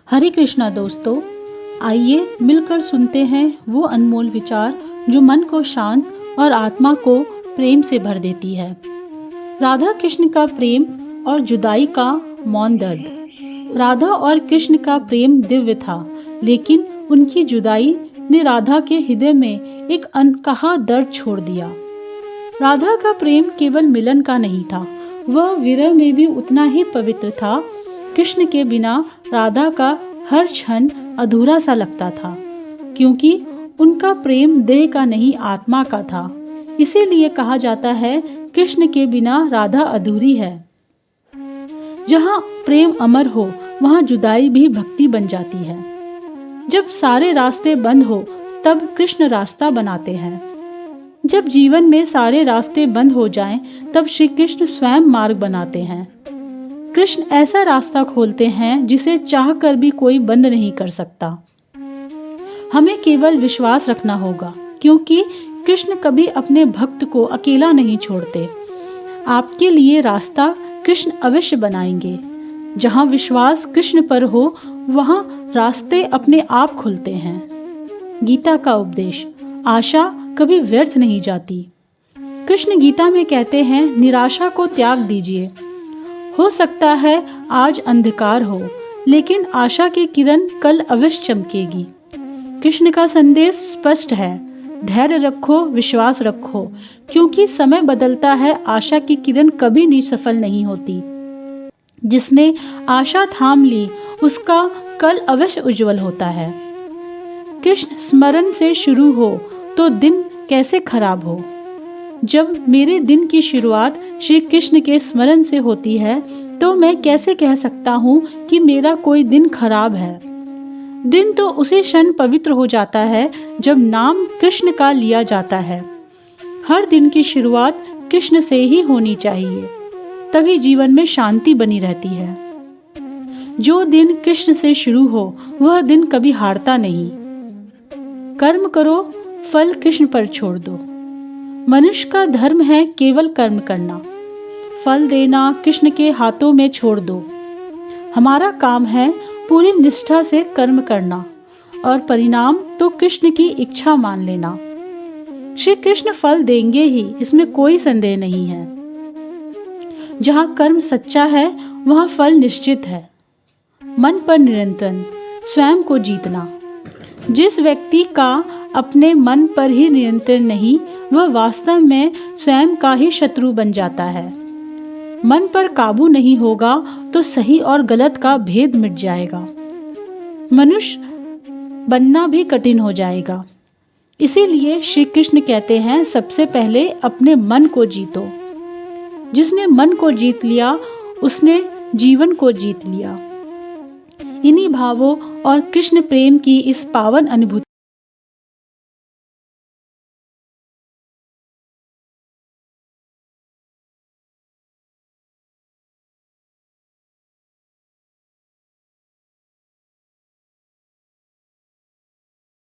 हरे कृष्णा दोस्तों, आइए मिलकर सुनते हैं वो अनमोल विचार जो मन को शांत और आत्मा को प्रेम से भर देती है। राधा कृष्ण का प्रेम और जुदाई का मौन दर्द। राधा और कृष्ण का प्रेम दिव्य था, लेकिन उनकी जुदाई ने राधा के हृदय में एक अनकहा दर्द छोड़ दिया। राधा का प्रेम केवल मिलन का नहीं था, वह विरह में भी उतना ही पवित्र था। कृष्ण के बिना राधा का हर क्षण अधूरा सा लगता था, क्योंकि उनका प्रेम देह का नहीं आत्मा का था। इसीलिए कहा जाता है, कृष्ण के बिना राधा अधूरी है। जहाँ प्रेम अमर हो, वहाँ जुदाई भी भक्ति बन जाती है। जब सारे रास्ते बंद हो, तब कृष्ण रास्ता बनाते हैं। जब जीवन में सारे रास्ते बंद हो जाएं, तब श्री कृष्ण स्वयं मार्ग बनाते हैं। कृष्ण ऐसा रास्ता खोलते हैं जिसे चाहकर भी कोई बंद नहीं कर सकता। हमें केवल विश्वास रखना होगा, क्योंकि कृष्ण कभी अपने भक्त को अकेला नहीं छोड़ते। आपके लिए रास्ता कृष्ण अवश्य बनाएंगे। जहाँ विश्वास कृष्ण पर हो, वहाँ रास्ते अपने आप खुलते हैं। गीता का उपदेश, आशा कभी व्यर्थ नहीं जाती। कृष्ण गीता में कहते हैं, निराशा को त्याग दीजिए। हो सकता है आज अंधकार हो, लेकिन आशा की किरण कल अवश्य चमकेगी। कृष्ण का संदेश स्पष्ट है, धैर्य रखो, विश्वास रखो, क्योंकि समय बदलता है, आशा की किरण कभी निसफल नहीं होती। जिसने आशा थाम ली, उसका कल अवश्य उज्जवल होता है। कृष्ण स्मरण से शुरू हो तो दिन कैसे खराब हो। जब मेरे दिन की शुरुआत श्री कृष्ण के स्मरण से होती है, तो मैं कैसे कह सकता हूँ कि मेरा कोई दिन खराब है। दिन तो उसी क्षण पवित्र हो जाता है जब नाम कृष्ण का लिया जाता है। हर दिन की शुरुआत कृष्ण से ही होनी चाहिए, तभी जीवन में शांति बनी रहती है। जो दिन कृष्ण से शुरू हो, वह दिन कभी हारता नहीं। कर्म करो, फल कृष्ण पर छोड़ दो। मनुष्य का धर्म है केवल कर्म करना, फल देना कृष्ण के हाथों में छोड़ दो। हमारा काम है पूरी निष्ठा से कर्म करना, और परिणाम तो कृष्ण की इच्छा मान लेना। श्री कृष्ण फल देंगे ही, इसमें कोई संदेह नहीं है। जहाँ कर्म सच्चा है, वहाँ फल निश्चित है। मन पर नियंत्रण, स्वयं को जीतना। जिस व्यक्ति का अपने मन पर ही नियंत्रण नहीं, वह वास्तव में स्वयं का ही शत्रु बन जाता है। मन पर काबू नहीं होगा तो सही और गलत का भेद मिट जाएगा। मनुष्य बनना भी कठिन हो जाएगा। इसीलिए श्री कृष्ण कहते हैं, सबसे पहले अपने मन को जीतो। जिसने मन को जीत लिया, उसने जीवन को जीत लिया। इन्हीं भावों और कृष्ण प्रेम की इस पावन अनुभूति